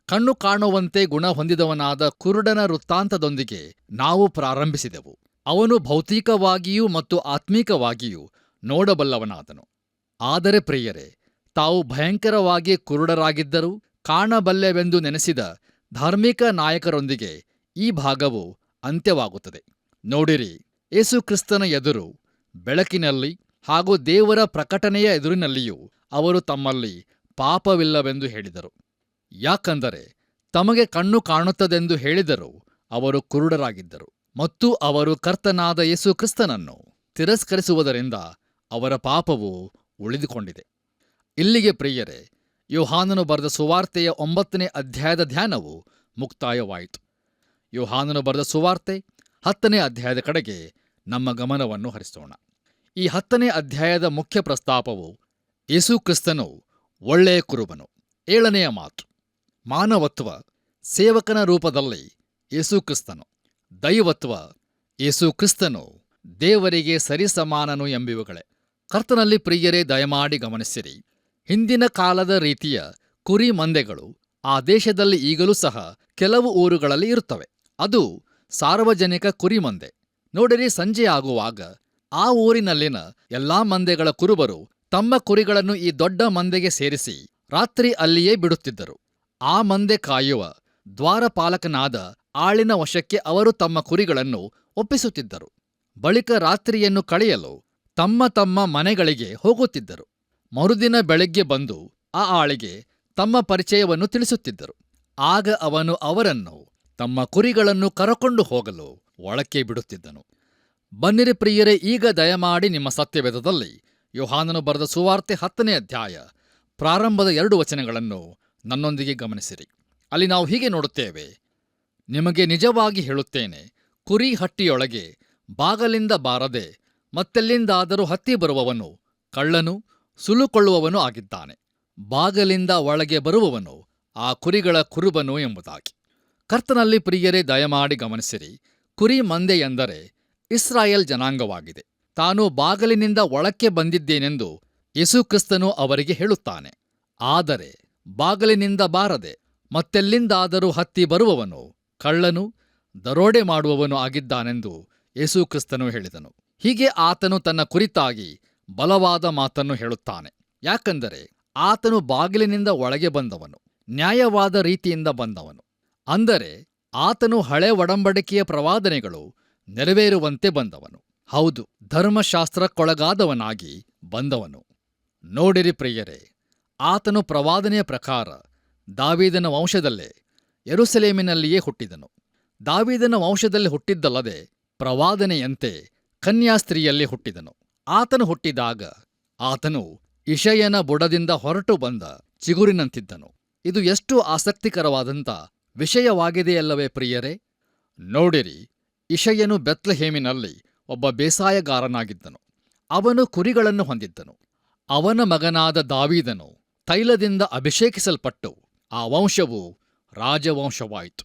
Speaker 2: ಕಣ್ಣು ಕಾಣುವಂತೆ ಗುಣ ಹೊಂದಿದವನಾದ ಕುರುಡನ ವೃತ್ತಾಂತದೊಂದಿಗೆ ನಾವು ಪ್ರಾರಂಭಿಸಿದೆವು. ಅವನು ಭೌತಿಕವಾಗಿಯೂ ಮತ್ತು ಆತ್ಮೀಕವಾಗಿಯೂ ನೋಡಬಲ್ಲವನಾದನು. ಆದರೆ ಪ್ರಿಯರೇ, ತಾವು ಭಯಂಕರವಾಗಿ ಕುರುಡರಾಗಿದ್ದರೂ ಕಾಣಬಲ್ಲೆವೆಂದು ನೆನೆಸಿದ ಧಾರ್ಮಿಕ ನಾಯಕರೊಂದಿಗೆ ಈ ಭಾಗವು ಅಂತ್ಯವಾಗುತ್ತದೆ. ನೋಡಿರಿ, ಯೇಸುಕ್ರಿಸ್ತನ ಎದುರು ಬೆಳಕಿನಲ್ಲಿ ಹಾಗೂ ದೇವರ ಪ್ರಕಟಣೆಯ ಎದುರಿನಲ್ಲಿಯೂ ಅವರು ತಮ್ಮಲ್ಲಿ ಪಾಪವಿಲ್ಲವೆಂದು ಹೇಳಿದರು. ಯಾಕಂದರೆ ತಮಗೆ ಕಣ್ಣು ಕಾಣುತ್ತದೆಂದು ಹೇಳಿದರೂ ಅವರು ಕುರುಡರಾಗಿದ್ದರು ಮತ್ತು ಅವರು ಕರ್ತನಾದ ಯೇಸುಕ್ರಿಸ್ತನನ್ನು ತಿರಸ್ಕರಿಸುವುದರಿಂದ ಅವರ ಪಾಪವು ಉಳಿದುಕೊಂಡಿದೆ. ಇಲ್ಲಿಗೆ ಪ್ರಿಯರೇ, ಯೋಹಾನನು ಬರೆದ ಸುವಾರ್ತೆಯ 9ನೇ ಅಧ್ಯಾಯದ ಧ್ಯಾನವು ಮುಕ್ತಾಯವಾಯಿತು. ಯೋಹಾನನು ಬರೆದ ಸುವಾರ್ತೆ 10ನೇ ಅಧ್ಯಾಯದ ಕಡೆಗೆ ನಮ್ಮ ಗಮನವನ್ನು ಹರಿಸೋಣ. ಈ 10ನೇ ಅಧ್ಯಾಯದ ಮುಖ್ಯ ಪ್ರಸ್ತಾಪವು ಯೇಸುಕ್ರಿಸ್ತನು ಒಳ್ಳೆಯ ಕುರುಬನು. 7ನೆಯ ಮಾತು, ಮಾನವತ್ವ, ಸೇವಕನ ರೂಪದಲ್ಲಿ ಯೇಸು ಕ್ರಿಸ್ತನು. ದೈವತ್ವ, ಯೇಸು ಕ್ರಿಸ್ತನು ದೇವರಿಗೆ ಸರಿಸಮಾನನು ಎಂಬಿವುಗಳೇ. ಕರ್ತನಲ್ಲಿ ಪ್ರಿಯರೇ, ದಯಮಾಡಿ ಗಮನಿಸಿರಿ. ಹಿಂದಿನ ಕಾಲದ ರೀತಿಯ ಕುರಿ ಮಂದೆಗಳು ಆ ದೇಶದಲ್ಲಿ ಈಗಲೂ ಸಹ ಕೆಲವು ಊರುಗಳಲ್ಲಿ ಇರುತ್ತವೆ. ಅದು ಸಾರ್ವಜನಿಕ ಕುರಿಮಂದೆ. ನೋಡಿರಿ, ಸಂಜೆಯಾಗುವಾಗ ಆ ಊರಿನಲ್ಲಿನ ಎಲ್ಲಾ ಮಂದೆಗಳ ಕುರುಬರು ತಮ್ಮ ಕುರಿಗಳನ್ನು ಈ ದೊಡ್ಡ ಮಂದೆಗೆ ಸೇರಿಸಿ ರಾತ್ರಿ ಅಲ್ಲಿಯೇ ಬಿಡುತ್ತಿದ್ದರು. ಆ ಮಂದೆ ಕಾಯುವ ದ್ವಾರಪಾಲಕನಾದ ಆಳಿನ ವಶಕ್ಕೆ ಅವರು ತಮ್ಮ ಕುರಿಗಳನ್ನು ಒಪ್ಪಿಸುತ್ತಿದ್ದರು. ಬಳಿಕ ರಾತ್ರಿಯನ್ನು ಕಳೆಯಲು ತಮ್ಮ ತಮ್ಮ ಮನೆಗಳಿಗೆ ಹೋಗುತ್ತಿದ್ದರು. ಮರುದಿನ ಬೆಳಗ್ಗೆ ಬಂದು ಆ ಆಳಿಗೆ ತಮ್ಮ ಪರಿಚಯವನ್ನು ತಿಳಿಸುತ್ತಿದ್ದರು. ಆಗ ಅವನು ಅವರನ್ನು ತಮ್ಮ ಕುರಿಗಳನ್ನು ಕರಕೊಂಡು ಹೋಗಲು ಒಳಕ್ಕೆ ಬಿಡುತ್ತಿದ್ದನು. ಬನ್ನಿರಿ ಪ್ರಿಯರೇ, ಈಗ ದಯಮಾಡಿ ನಿಮ್ಮ ಸತ್ಯವೇದದಲ್ಲಿ ಯೋಹಾನನು ಬರೆದ ಸುವಾರ್ತೆ 10ನೇ ಅಧ್ಯಾಯ ಪ್ರಾರಂಭದ 2 ವಚನಗಳನ್ನು ನನ್ನೊಂದಿಗೆ ಗಮನಿಸಿರಿ. ಅಲ್ಲಿ ನಾವು ಹೀಗೆ ನೋಡುತ್ತೇವೆ: ನಿಮಗೆ ನಿಜವಾಗಿ ಹೇಳುತ್ತೇನೆ, ಕುರಿ ಹಟ್ಟಿಯೊಳಗೆ ಬಾಗಲಿಂದ ಬಾರದೆ ಮತ್ತೆಲ್ಲಿಂದಾದರೂ ಹತ್ತಿ ಬರುವವನು ಕಳ್ಳನು, ಸುಲುಕೊಳ್ಳುವವನು ಆಗಿದ್ದಾನೆ. ಬಾಗಲಿಂದ ಒಳಗೆ ಬರುವವನು ಆ ಕುರಿಗಳ ಕುರುಬನು ಎಂಬುದಾಗಿ. ಕರ್ತನಲ್ಲಿ ಪ್ರಿಯರೇ, ದಯಮಾಡಿ ಗಮನಿಸಿರಿ. ಕುರಿ ಮಂದೆ ಎಂದರೆ ಇಸ್ರಾಯೇಲ್ ಜನಾಂಗವಾಗಿದೆ. ತಾನು ಬಾಗಲಿನಿಂದ ಒಳಕ್ಕೆ ಬಂದಿದ್ದೇನೆಂದು ಯೇಸುಕ್ರಿಸ್ತನು ಅವರಿಗೆ ಹೇಳುತ್ತಾನೆ. ಆದರೆ ಬಾಗಲಿನಿಂದ ಬಾರದೆ ಮತ್ತೆಲ್ಲಿಂದಾದರೂ ಹತ್ತಿ ಬರುವವನು ಕಳ್ಳನು, ದರೋಡೆ ಮಾಡುವವನು ಆಗಿದ್ದಾನೆಂದು ಯೇಸುಕ್ರಿಸ್ತನು ಹೇಳಿದನು. ಹೀಗೆ ಆತನು ತನ್ನ ಕುರಿತಾಗಿ ಬಲವಾದ ಮಾತನ್ನು ಹೇಳುತ್ತಾನೆ. ಯಾಕಂದರೆ ಆತನು ಬಾಗಿಲಿನಿಂದ ಒಳಗೆ ಬಂದವನು, ನ್ಯಾಯವಾದ ರೀತಿಯಿಂದ ಬಂದವನು. ಅಂದರೆ ಆತನು ಹಳೆ ಒಡಂಬಡಿಕೆಯ ಪ್ರವಾದನೆಗಳು ನೆರವೇರುವಂತೆ ಬಂದವನು. ಹೌದು, ಧರ್ಮಶಾಸ್ತ್ರಕ್ಕೊಳಗಾದವನಾಗಿ ಬಂದವನು. ನೋಡಿರಿ ಪ್ರಿಯರೇ, ಆತನು ಪ್ರವಾದನೆಯ ಪ್ರಕಾರ ದಾವೀದನ ವಂಶದಲ್ಲೇ ಯೆರೂಸಲೇಮಿನಲ್ಲಿಯೇ ಹುಟ್ಟಿದನು. ದಾವೀದನ ವಂಶದಲ್ಲಿ ಹುಟ್ಟಿದ್ದಲ್ಲದೆ ಪ್ರವಾದನೆಯಂತೆ ಕನ್ಯಾಸ್ತ್ರೀಯಲ್ಲಿ ಹುಟ್ಟಿದನು. ಆತನು ಹುಟ್ಟಿದಾಗ ಆತನು ಇಷಯನ ಬುಡದಿಂದ ಹೊರಟು ಬಂದ ಚಿಗುರಿನಂತಿದ್ದನು. ಇದು ಎಷ್ಟು ಆಸಕ್ತಿಕರವಾದಂಥ ವಿಷಯವಾಗಿದೆಯಲ್ಲವೇ ಪ್ರಿಯರೇ? ನೋಡಿರಿ, ಇಷಯನು ಬೆತ್ಲೆಹೇಮಿನಲ್ಲಿ ಒಬ್ಬ ಬೇಸಾಯಗಾರನಾಗಿದ್ದನು. ಅವನು ಕುರಿಗಳನ್ನು ಹೊಂದಿದ್ದನು. ಅವನ ಮಗನಾದ ದಾವೀದನು ತೈಲದಿಂದ ಅಭಿಷೇಕಿಸಲ್ಪಟ್ಟು ಆ ವಂಶವು ರಾಜವಂಶವಾಯಿತು.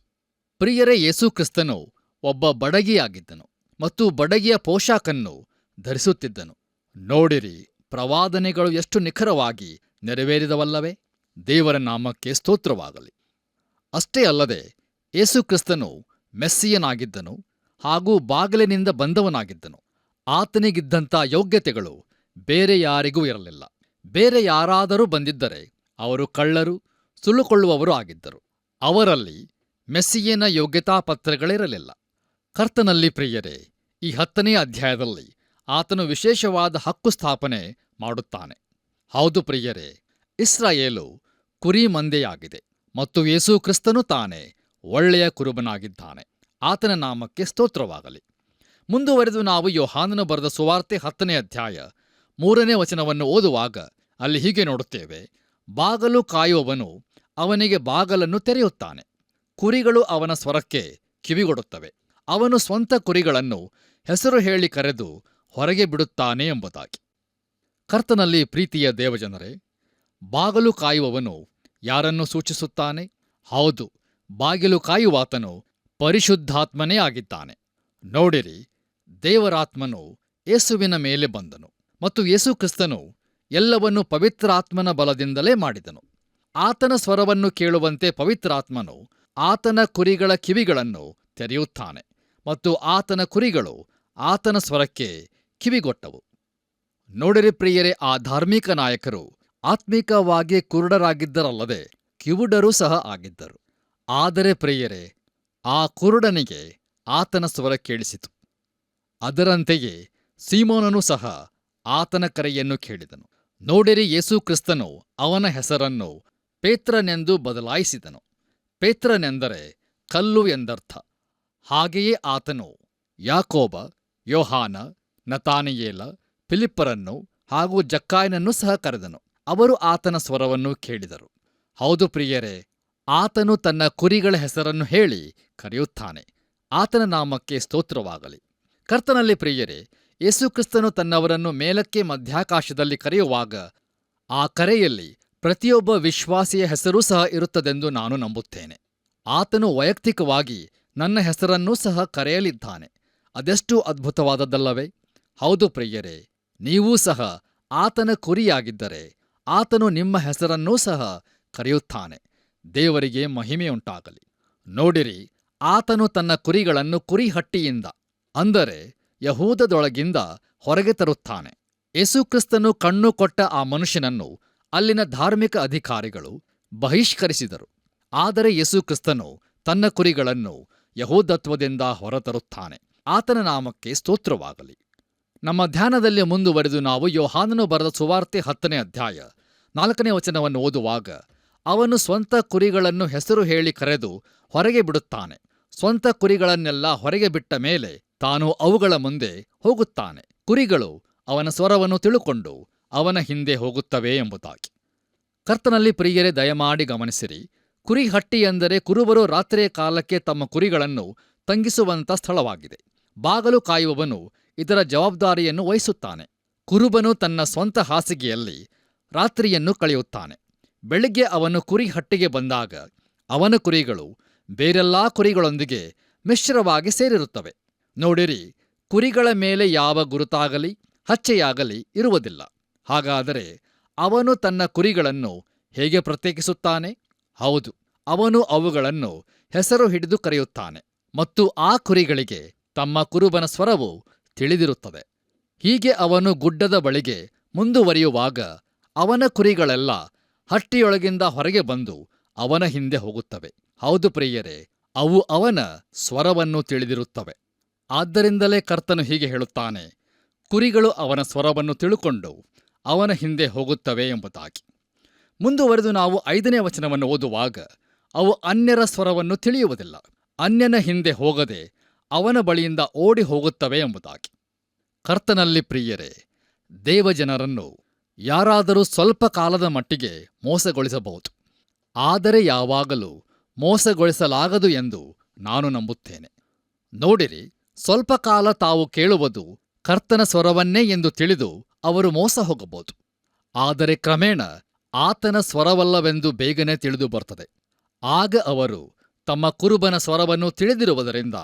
Speaker 2: ಪ್ರಿಯರೇ, ಯೇಸುಕ್ರಿಸ್ತನು ಒಬ್ಬ ಬಡಗಿಯಾಗಿದ್ದನು ಮತ್ತು ಬಡಗಿಯ ಪೋಷಾಕನ್ನು ಧರಿಸುತ್ತಿದ್ದನು. ನೋಡಿರಿ, ಪ್ರವಾದನೆಗಳು ಎಷ್ಟು ನಿಖರವಾಗಿ ನೆರವೇರಿದವಲ್ಲವೇ? ದೇವರ ನಾಮಕ್ಕೆ ಸ್ತೋತ್ರವಾಗಲಿ. ಅಷ್ಟೇ ಅಲ್ಲದೆ ಯೇಸುಕ್ರಿಸ್ತನು ಮೆಸ್ಸಿಯನಾಗಿದ್ದನು ಹಾಗೂ ಬಾಗಿಲಿನಿಂದ ಬಂದವನಾಗಿದ್ದನು. ಆತನಿಗಿದ್ದಂಥ ಯೋಗ್ಯತೆಗಳು ಬೇರೆ ಯಾರಿಗೂ ಇರಲಿಲ್ಲ. ಬೇರೆ ಯಾರಾದರೂ ಬಂದಿದ್ದರೆ ಅವರು ಕಳ್ಳರು, ಸುಲುಕೊಳ್ಳುವವರು ಆಗಿದ್ದರು. ಅವರಲ್ಲಿ ಮೆಸ್ಸಿಯನ ಯೋಗ್ಯತಾಪತ್ರಗಳಿರಲಿಲ್ಲ. ಕರ್ತನಲ್ಲಿ ಪ್ರಿಯರೇ, ಈ 10ನೇ ಅಧ್ಯಾಯದಲ್ಲಿ ಆತನು ವಿಶೇಷವಾದ ಹಕ್ಕು ಸ್ಥಾಪನೆ ಮಾಡುತ್ತಾನೆ. ಹೌದು ಪ್ರಿಯರೇ, ಇಸ್ರಾಯೇಲು ಕುರಿ ಮಂದೆಯಾಗಿದೆ ಮತ್ತು ಯೇಸು ಕ್ರಿಸ್ತನು ತಾನೇ ಒಳ್ಳೆಯ ಕುರುಬನಾಗಿದ್ದಾನೆ. ಆತನ ನಾಮಕ್ಕೆ ಸ್ತೋತ್ರವಾಗಲಿ. ಮುಂದುವರೆದು ನಾವು ಯೋಹಾನನು ಬರೆದ ಸುವಾರ್ತೆ 10ನೇ ಅಧ್ಯಾಯ 3ನೇ ವಚನವನ್ನು ಓದುವಾಗ ಅಲ್ಲಿ ಹೀಗೆ ನೋಡುತ್ತೇವೆ: ಬಾಗಲು ಕಾಯುವವನು ಅವನಿಗೆ ಬಾಗಲನ್ನು ತೆರೆಯುತ್ತಾನೆ. ಕುರಿಗಳು ಅವನ ಸ್ವರಕ್ಕೆ ಕಿವಿಗೊಡುತ್ತವೆ. ಅವನು ಸ್ವಂತ ಕುರಿಗಳನ್ನು ಹೆಸರು ಹೇಳಿ ಕರೆದು ಹೊರಗೆ ಬಿಡುತ್ತಾನೆ ಎಂಬುದಾಗಿ. ಕರ್ತನಲ್ಲಿ ಪ್ರೀತಿಯ ದೇವಜನರೇ, ಬಾಗಲು ಕಾಯುವವನು ಯಾರನ್ನು ಸೂಚಿಸುತ್ತಾನೆ? ಹೌದು, ಬಾಗಿಲು ಕಾಯುವಾತನು ಪರಿಶುದ್ಧಾತ್ಮನೇ ಆಗಿದ್ದಾನೆ. ನೋಡಿರಿ, ದೇವರಾತ್ಮನು ಯೇಸುವಿನ ಮೇಲೆ ಬಂದನು ಮತ್ತು ಯೇಸುಕ್ರಿಸ್ತನು ಎಲ್ಲವನ್ನು ಪವಿತ್ರಾತ್ಮನ ಬಲದಿಂದಲೇ ಮಾಡಿದನು. ಆತನ ಸ್ವರವನ್ನು ಕೇಳುವಂತೆ ಪವಿತ್ರಾತ್ಮನು ಆತನ ಕುರಿಗಳ ಕಿವಿಗಳನ್ನು ತೆರೆಯುತ್ತಾನೆ ಮತ್ತು ಆತನ ಕುರಿಗಳು ಆತನ ಸ್ವರಕ್ಕೆ ಕಿವಿಗೊಟ್ಟವು. ನೋಡಿರಿ ಪ್ರಿಯರೇ, ಆ ಧಾರ್ಮಿಕ ನಾಯಕರು ಆತ್ಮಿಕವಾಗಿ ಕುರುಡರಾಗಿದ್ದರಲ್ಲದೆ ಕಿವುಡರೂ ಸಹ ಆಗಿದ್ದರು. ಆದರೆ ಪ್ರಿಯರೇ, ಆ ಕುರುಡನಿಗೆ ಆತನ ಸ್ವರ ಕೇಳಿಸಿತು. ಅದರಂತೆಯೇ ಸೀಮೋನನು ಸಹ ಆತನ ಕರೆಯನ್ನು ಕೇಳಿದನು. ನೋಡಿರಿ, ಯೇಸು ಕ್ರಿಸ್ತನು ಅವನ ಹೆಸರನ್ನು ಪೇತ್ರನೆಂದು ಬದಲಾಯಿಸಿದನು. ಪೇತ್ರನೆಂದರೆ ಕಲ್ಲು ಎಂದರ್ಥ. ಹಾಗೆಯೇ ಆತನು ಯಾಕೋಬ, ಯೋಹಾನ, ನತಾನಿಯೇಲ, ಫಿಲಿಪ್ಪರನ್ನು ಹಾಗೂ ಜಕ್ಕಾಯನನ್ನು ಸಹ ಕರೆದನು. ಅವರು ಆತನ ಸ್ವರವನ್ನು ಕೇಳಿದರು. ಹೌದು ಪ್ರಿಯರೇ, ಆತನು ತನ್ನ ಕುರಿಗಳ ಹೆಸರನ್ನು ಹೇಳಿ ಕರೆಯುತ್ತಾನೆ. ಆತನ ನಾಮಕ್ಕೆ ಸ್ತೋತ್ರವಾಗಲಿ. ಕರ್ತನಲ್ಲಿ ಪ್ರಿಯರೇ, ಯೇಸುಕ್ರಿಸ್ತನು ತನ್ನವರನ್ನು ಮೇಲಕ್ಕೆ ಮಧ್ಯಾಕಾಶದಲ್ಲಿ ಕರೆಯುವಾಗ ಆ ಕರೆಯಲ್ಲಿ ಪ್ರತಿಯೊಬ್ಬ ವಿಶ್ವಾಸಿಯ ಹೆಸರೂ ಸಹ ಇರುತ್ತದೆಂದು ನಾನು ನಂಬುತ್ತೇನೆ. ಆತನು ವೈಯಕ್ತಿಕವಾಗಿ ನನ್ನ ಹೆಸರನ್ನೂ ಸಹ ಕರೆಯಲಿದ್ದಾನೆ. ಅದೆಷ್ಟು ಅದ್ಭುತವಾದದ್ದಲ್ಲವೇ? ಹೌದು ಪ್ರಿಯರೇ, ನೀವೂ ಸಹ ಆತನ ಕುರಿಯಾಗಿದ್ದರೆ ಆತನು ನಿಮ್ಮ ಹೆಸರನ್ನೂ ಸಹ ಕರೆಯುತ್ತಾನೆ. ದೇವರಿಗೆ ಮಹಿಮೆಯುಂಟಾಗಲಿ. ನೋಡಿರಿ, ಆತನು ತನ್ನ ಕುರಿಗಳನ್ನು ಕುರಿಹಟ್ಟಿಯಿಂದ, ಅಂದರೆ ಯಹೂದದೊಳಗಿಂದ ಹೊರಗೆ ತರುತ್ತಾನೆ. ಯೇಸುಕ್ರಿಸ್ತನು ಕಣ್ಣು ಕೊಟ್ಟ ಆ ಮನುಷ್ಯನನ್ನು ಅಲ್ಲಿನ ಧಾರ್ಮಿಕ ಅಧಿಕಾರಿಗಳು ಬಹಿಷ್ಕರಿಸಿದರು. ಆದರೆ ಯೇಸುಕ್ರಿಸ್ತನು ತನ್ನ ಕುರಿಗಳನ್ನು ಯಹೂದತ್ವದಿಂದ ಹೊರತರುತ್ತಾನೆ. ಆತನ ನಾಮಕ್ಕೆ ಸ್ತೋತ್ರವಾಗಲಿ. ನಮ್ಮ ಧ್ಯಾನದಲ್ಲಿ ಮುಂದುವರೆದು ನಾವು ಯೋಹಾನನು ಬರೆದ ಸುವಾರ್ತೆ 10ನೇ ಅಧ್ಯಾಯ 4ನೇ ವಚನವನ್ನು ಓದುವಾಗ, ಅವನು ಸ್ವಂತ ಕುರಿಗಳನ್ನು ಹೆಸರು ಹೇಳಿ ಕರೆದು ಹೊರಗೆ ಬಿಡುತ್ತಾನೆ. ಸ್ವಂತ ಕುರಿಗಳನ್ನೆಲ್ಲ ಹೊರಗೆ ಬಿಟ್ಟ ಮೇಲೆ ತಾನು ಅವುಗಳ ಮುಂದೆ ಹೋಗುತ್ತಾನೆ. ಕುರಿಗಳು ಅವನ ಸ್ವರವನ್ನು ತಿಳುಕೊಂಡು ಅವನ ಹಿಂದೆ ಹೋಗುತ್ತವೆ ಎಂಬುದಾಗಿ. ಕರ್ತನಲ್ಲಿ ಪ್ರಿಯರೇ, ದಯಮಾಡಿ ಗಮನಿಸಿರಿ. ಕುರಿಹಟ್ಟಿ ಎಂದರೆ ಕುರುಬರು ರಾತ್ರಿಯ ಕಾಲಕ್ಕೆ ತಮ್ಮ ಕುರಿಗಳನ್ನು ತಂಗಿಸುವಂಥ ಸ್ಥಳವಾಗಿದೆ. ಬಾಗಲು ಕಾಯುವವನು ಇದರ ಜವಾಬ್ದಾರಿಯನ್ನು ವಹಿಸುತ್ತಾನೆ. ಕುರುಬನು ತನ್ನ ಸ್ವಂತ ಹಾಸಿಗೆಯಲ್ಲಿ ರಾತ್ರಿಯನ್ನು ಕಳೆಯುತ್ತಾನೆ. ಬೆಳಿಗ್ಗೆ ಅವನು ಕುರಿಹಟ್ಟಿಗೆ ಬಂದಾಗ ಅವನ ಕುರಿಗಳು ಬೇರೆಲ್ಲಾ ಕುರಿಗಳೊಂದಿಗೆ ಮಿಶ್ರವಾಗಿ ಸೇರಿರುತ್ತವೆ. ನೋಡಿರಿ, ಕುರಿಗಳ ಮೇಲೆ ಯಾವ ಗುರುತಾಗಲಿ ಹಚ್ಚೆಯಾಗಲಿ ಇರುವುದಿಲ್ಲ. ಹಾಗಾದರೆ ಅವನು ತನ್ನ ಕುರಿಗಳನ್ನು ಹೇಗೆ ಪ್ರತ್ಯೇಕಿಸುತ್ತಾನೆ? ಹೌದು, ಅವನು ಅವುಗಳನ್ನು ಹೆಸರು ಹಿಡಿದು ಕರೆಯುತ್ತಾನೆ ಮತ್ತು ಆ ಕುರಿಗಳಿಗೆ ತಮ್ಮ ಕುರುಬನ ಸ್ವರವು ತಿಳಿದಿರುತ್ತದೆ. ಹೀಗೆ ಅವನು ಗುಡ್ಡದ ಬಳಿಗೆ ಮುಂದುವರಿಯುವಾಗ ಅವನ ಕುರಿಗಳೆಲ್ಲ ಹಟ್ಟಿಯೊಳಗಿಂದ ಹೊರಗೆ ಬಂದು ಅವನ ಹಿಂದೆ ಹೋಗುತ್ತವೆ. ಹೌದು ಪ್ರಿಯರೇ, ಅವು ಅವನ ಸ್ವರವನ್ನು ತಿಳಿದಿರುತ್ತವೆ. ಆದ್ದರಿಂದಲೇ ಕರ್ತನು ಹೀಗೆ ಹೇಳುತ್ತಾನೆ, ಕುರಿಗಳು ಅವನ ಸ್ವರವನ್ನು ತಿಳುಕೊಂಡು ಅವನ ಹಿಂದೆ ಹೋಗುತ್ತವೆ ಎಂಬುದಾಗಿ. ಮುಂದುವರೆದು ನಾವು 5ನೇ ವಚನವನ್ನು ಓದುವಾಗ, ಅವು ಅನ್ಯರ ಸ್ವರವನ್ನು ತಿಳಿಯುವುದಿಲ್ಲ, ಅನ್ಯನ ಹಿಂದೆ ಹೋಗದೆ ಅವನ ಬಳಿಯಿಂದ ಓಡಿ ಹೋಗುತ್ತವೆ ಎಂಬುದಾಗಿ. ಕರ್ತನಲ್ಲಿ ಪ್ರಿಯರೇ, ದೇವಜನರನ್ನು ಯಾರಾದರೂ ಸ್ವಲ್ಪ ಕಾಲದ ಮಟ್ಟಿಗೆ ಮೋಸಗೊಳಿಸಬಹುದು, ಆದರೆ ಯಾವಾಗಲೂ ಮೋಸಗೊಳಿಸಲಾಗದು ಎಂದು ನಾನು ನಂಬುತ್ತೇನೆ. ನೋಡಿರಿ, ಸ್ವಲ್ಪ ಕಾಲ ತಾವು ಕೇಳುವುದು ಕರ್ತನ ಸ್ವರವನ್ನೇ ಎಂದು ತಿಳಿದು ಅವರು ಮೋಸ ಹೋಗಬಹುದು. ಆದರೆ ಕ್ರಮೇಣ ಆತನ ಸ್ವರವಲ್ಲವೆಂದು ಬೇಗನೆ ತಿಳಿದು ಬರ್ತದೆ. ಆಗ ಅವರು ತಮ್ಮ ಕುರುಬನ ಸ್ವರವನ್ನು ತಿಳಿದಿರುವುದರಿಂದ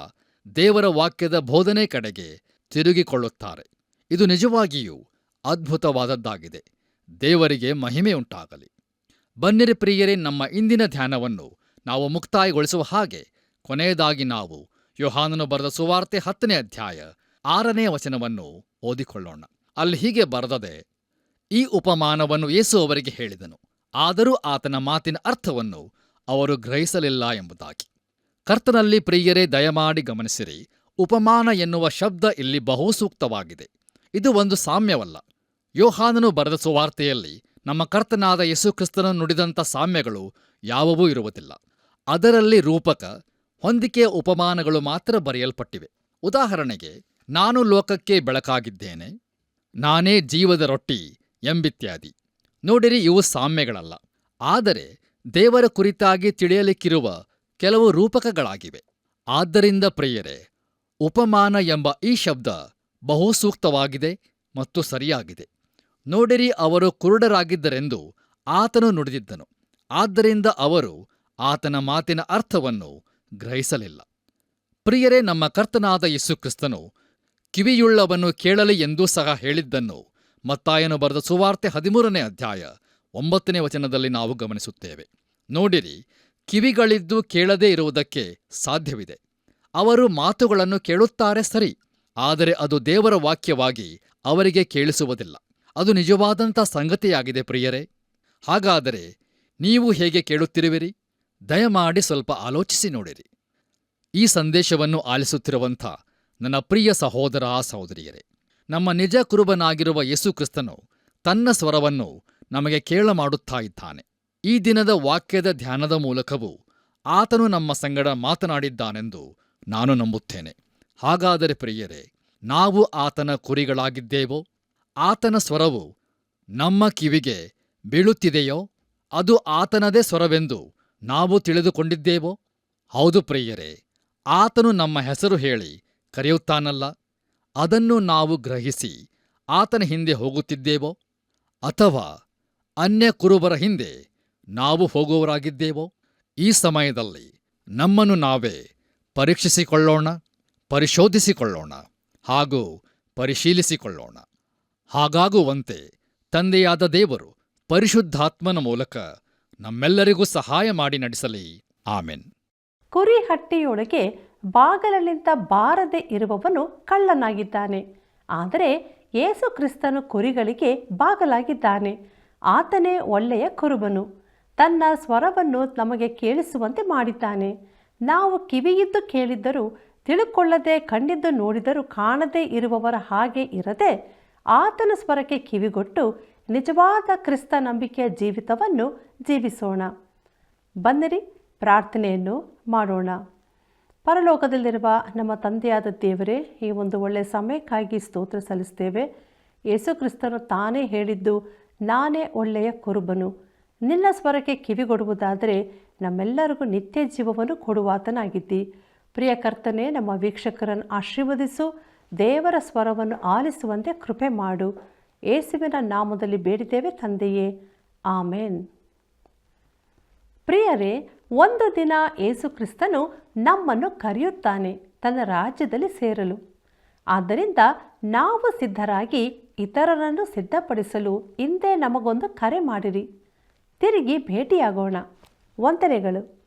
Speaker 2: ದೇವರ ವಾಕ್ಯದ ಬೋಧನೆ ಕಡೆಗೆ ತಿರುಗಿಕೊಳ್ಳುತ್ತಾರೆ. ಇದು ನಿಜವಾಗಿಯೂ ಅದ್ಭುತವಾದದ್ದಾಗಿದೆ. ದೇವರಿಗೆ ಮಹಿಮೆಯುಂಟಾಗಲಿ. ಬನ್ನಿರಿ ಪ್ರಿಯರೇ, ನಮ್ಮ ಇಂದಿನ ಧ್ಯಾನವನ್ನು ನಾವು ಮುಕ್ತಾಯಗೊಳಿಸುವ ಹಾಗೆ ಕೊನೆಯದಾಗಿ ನಾವು ಯೋಹಾನನು ಬರೆದ ಸುವಾರ್ತೆ 10ನೇ ಅಧ್ಯಾಯ 6ನೇ ವಚನವನ್ನು ಓದಿಕೊಳ್ಳೋಣ. ಅಲ್ಲಿ ಹೀಗೆ ಬರೆದದೆ, ಈ ಉಪಮಾನವನ್ನು ಯೇಸು ಅವರಿಗೆ ಹೇಳಿದನು, ಆದರೂ ಆತನ ಮಾತಿನ ಅರ್ಥವನ್ನು ಅವರು ಗ್ರಹಿಸಲಿಲ್ಲ ಎಂಬುದಾಗಿ. ಕರ್ತನಲ್ಲಿ ಪ್ರಿಯರೇ, ದಯಮಾಡಿ ಗಮನಿಸಿರಿ. ಉಪಮಾನ ಎನ್ನುವ ಶಬ್ದ ಇಲ್ಲಿ ಬಹು ಸೂಕ್ತವಾಗಿದೆ. ಇದು ಒಂದು ಸಾಮ್ಯವಲ್ಲ. ಯೋಹಾನನು ಬರೆದ ಸುವಾರ್ತೆಯಲ್ಲಿ ನಮ್ಮ ಕರ್ತನಾದ ಯೇಸುಕ್ರಿಸ್ತನು ನುಡಿದಂಥ ಸಾಮ್ಯಗಳು ಯಾವುವೂ ಇರುವುದಿಲ್ಲ. ಅದರಲ್ಲಿ ರೂಪಕ, ಹೊಂದಿಕೆಯ ಉಪಮಾನಗಳು ಮಾತ್ರ ಬರೆಯಲ್ಪಟ್ಟಿವೆ. ಉದಾಹರಣೆಗೆ, ನಾನು ಲೋಕಕ್ಕೆ ಬೆಳಕಾಗಿದ್ದೇನೆ, ನಾನೇ ಜೀವದ ರೊಟ್ಟಿ ಎಂಬಿತ್ಯಾದಿ. ನೋಡಿರಿ, ಇವು ಸಾಮ್ಯಗಳಲ್ಲ, ಆದರೆ ದೇವರ ಕುರಿತಾಗಿ ತಿಳಿಯಲಿಕ್ಕಿರುವ ಕೆಲವು ರೂಪಕಗಳಾಗಿವೆ. ಆದ್ದರಿಂದ ಪ್ರಿಯರೇ, ಉಪಮಾನ ಎಂಬ ಈ ಶಬ್ದ ಬಹು ಸೂಕ್ತವಾಗಿದೆ ಮತ್ತು ಸರಿಯಾಗಿದೆ. ನೋಡಿರಿ, ಅವರು ಕುರುಡರಾಗಿದ್ದರೆಂದು ಆತನು ನುಡಿದಿದ್ದನು. ಆದ್ದರಿಂದ ಅವರು ಆತನ ಮಾತಿನ ಅರ್ಥವನ್ನು ಗ್ರಹಿಸಲಿಲ್ಲ. ಪ್ರಿಯರೇ, ನಮ್ಮ ಕರ್ತನಾದ ಯೇಸುಕ್ರಿಸ್ತನು ಕಿವಿಯುಳ್ಳವನು ಕೇಳಲಿ ಎಂದೂ ಸಹ ಹೇಳಿದ್ದನ್ನು ಮತ್ತಾಯನು ಬರೆದ ಸುವಾರ್ತೆ 13ನೇ ಅಧ್ಯಾಯ 9ನೇ ವಚನದಲ್ಲಿ ನಾವು ಗಮನಿಸುತ್ತೇವೆ. ನೋಡಿರಿ, ಕಿವಿಗಳಿದ್ದು ಕೇಳದೇ ಇರುವುದಕ್ಕೆ ಸಾಧ್ಯವಿದೆ. ಅವರು ಮಾತುಗಳನ್ನು ಕೇಳುತ್ತಾರೆ ಸರಿ, ಆದರೆ ಅದು ದೇವರ ವಾಕ್ಯವಾಗಿ ಅವರಿಗೆ ಕೇಳಿಸುವುದಿಲ್ಲ. ಅದು ನಿಜವಾದಂಥ ಸಂಗತಿಯಾಗಿದೆ ಪ್ರಿಯರೇ. ಹಾಗಾದರೆ ನೀವು ಹೇಗೆ ಕೇಳುತ್ತಿರುವಿರಿ? ದಯಮಾಡಿ ಸ್ವಲ್ಪ ಆಲೋಚಿಸಿ ನೋಡಿರಿ. ಈ ಸಂದೇಶವನ್ನು ಆಲಿಸುತ್ತಿರುವಂಥ ನನ್ನ ಪ್ರಿಯ ಸಹೋದರ ಸಹೋದರಿಯರೇ, ನಮ್ಮ ನಿಜ ಕುರುಬನಾಗಿರುವ ಯೇಸುಕ್ರಿಸ್ತನು ತನ್ನ ಸ್ವರವನ್ನು ನಮಗೆ ಕೇಳಮಾಡುತ್ತಾ ಇದ್ದಾನೆ. ಈ ದಿನದ ವಾಕ್ಯದ ಧ್ಯಾನದ ಮೂಲಕವೂ ಆತನು ನಮ್ಮ ಸಂಗಡ ಮಾತನಾಡಿದ್ದಾನೆಂದು ನಾನು ನಂಬುತ್ತೇನೆ. ಹಾಗಾದರೆ ಪ್ರಿಯರೇ, ನಾವು ಆತನ ಕುರಿಗಳಾಗಿದ್ದೇವೋ? ಆತನ ಸ್ವರವು ನಮ್ಮ ಕಿವಿಗೆ ಬೀಳುತ್ತಿದೆಯೋ? ಅದು ಆತನದೇ ಸ್ವರವೆಂದು ನಾವು ತಿಳಿದುಕೊಂಡಿದ್ದೇವೋ? ಹೌದು ಪ್ರಿಯರೇ, ಆತನು ನಮ್ಮ ಹೆಸರು ಹೇಳಿ ಕರೆಯುತ್ತಾನಲ್ಲ, ಅದನ್ನು ನಾವು ಗ್ರಹಿಸಿ ಆತನ ಹಿಂದೆ ಹೋಗುತ್ತಿದ್ದೇವೋ? ಅಥವಾ ಅನ್ಯ ಕುರುಬರ ಹಿಂದೆ ನಾವು ಹೋಗುವವರಾಗಿದ್ದೇವೋ? ಈ ಸಮಯದಲ್ಲಿ ನಮ್ಮನ್ನು ನಾವೇ ಪರೀಕ್ಷಿಸಿಕೊಳ್ಳೋಣ, ಪರಿಶೋಧಿಸಿಕೊಳ್ಳೋಣ ಹಾಗೂ ಪರಿಶೀಲಿಸಿಕೊಳ್ಳೋಣ. ಹಾಗಾಗುವಂತೆ ತಂದೆಯಾದ ದೇವರು ಪರಿಶುದ್ಧಾತ್ಮನ ಮೂಲಕ ನಮ್ಮೆಲ್ಲರಿಗೂ ಸಹಾಯ ಮಾಡಿ ನಡೆಸಲಿ. ಆಮೆನ್.
Speaker 1: ಕುರಿ ಹಟ್ಟಿಯೊಳಗೆ ಬಾಗಲಲ್ಲಿಂದ ಬಾರದೆ ಇರುವವನು ಕಳ್ಳನಾಗಿದ್ದಾನೆ, ಆದರೆ ಯೇಸು ಕ್ರಿಸ್ತನು ಕುರಿಗಳಿಗೆ ಬಾಗಲಾಗಿದ್ದಾನೆ. ಆತನೇ ಒಳ್ಳೆಯ ಕುರುಬನು. ತನ್ನ ಸ್ವರವನ್ನು ನಮಗೆ ಕೇಳಿಸುವಂತೆ ಮಾಡಿದ್ದಾನೆ. ನಾವು ಕಿವಿಯಿದ್ದು ಕೇಳಿದ್ದರೂ ತಿಳುಕೊಳ್ಳದೆ, ಕಂಡಿದ್ದು ನೋಡಿದರೂ ಕಾಣದೇ ಇರುವವರ ಹಾಗೆ ಇರದೆ, ಆತನ ಸ್ವರಕ್ಕೆ ಕಿವಿಗೊಟ್ಟು ನಿಜವಾದ ಕ್ರಿಸ್ತ ನಂಬಿಕೆಯ ಜೀವಿತವನ್ನು ಜೀವಿಸೋಣ. ಬನ್ನಿರಿ, ಪ್ರಾರ್ಥನೆಯನ್ನು ಮಾಡೋಣ. ಪರಲೋಕದಲ್ಲಿರುವ ನಮ್ಮ ತಂದೆಯಾದ ದೇವರೇ, ಈ ಒಂದು ಒಳ್ಳೆಯ ಸಮಯಕ್ಕಾಗಿ ಸ್ತೋತ್ರ ಸಲ್ಲಿಸ್ತೇವೆ. ಯೇಸು ಕ್ರಿಸ್ತನು ತಾನೇ ಹೇಳಿದ್ದು, ನಾನೇ ಒಳ್ಳೆಯ ಕುರುಬನು. ನಿನ್ನ ಸ್ವರಕ್ಕೆ ಕಿವಿಗೊಡುವುದಾದರೆ ನಮ್ಮೆಲ್ಲರಿಗೂ ನಿತ್ಯ ಜೀವವನ್ನು ಕೊಡುವಾತನಾಗಿದ್ದಿ. ಪ್ರಿಯ ಕರ್ತನೇ, ನಮ್ಮ ವೀಕ್ಷಕರನ್ನು ಆಶೀರ್ವದಿಸು. ದೇವರ ಸ್ವರವನ್ನು ಆಲಿಸುವಂತೆ ಕೃಪೆ ಮಾಡು. ಯೇಸುವಿನ ನಾಮದಲ್ಲಿ ಬೇಡಿದ್ದೇವೆ ತಂದೆಯೇ, ಆಮೇನ್. ಪ್ರಿಯರೇ, ಒಂದು ದಿನ ಯೇಸು ಕ್ರಿಸ್ತನು ನಮ್ಮನ್ನು ಕರೆಯುತ್ತಾನೆ ತನ್ನ ರಾಜ್ಯದಲ್ಲಿ ಸೇರಲು. ಆದ್ದರಿಂದ ನಾವು ಸಿದ್ಧರಾಗಿ ಇತರರನ್ನು ಸಿದ್ಧಪಡಿಸಲು ಇಂದೇ ನಮಗೊಂದು ಕರೆ ಮಾಡಿರಿ. ತಿರುಗಿ ಭೇಟಿಯಾಗೋಣ. ವಂದನೆಗಳು.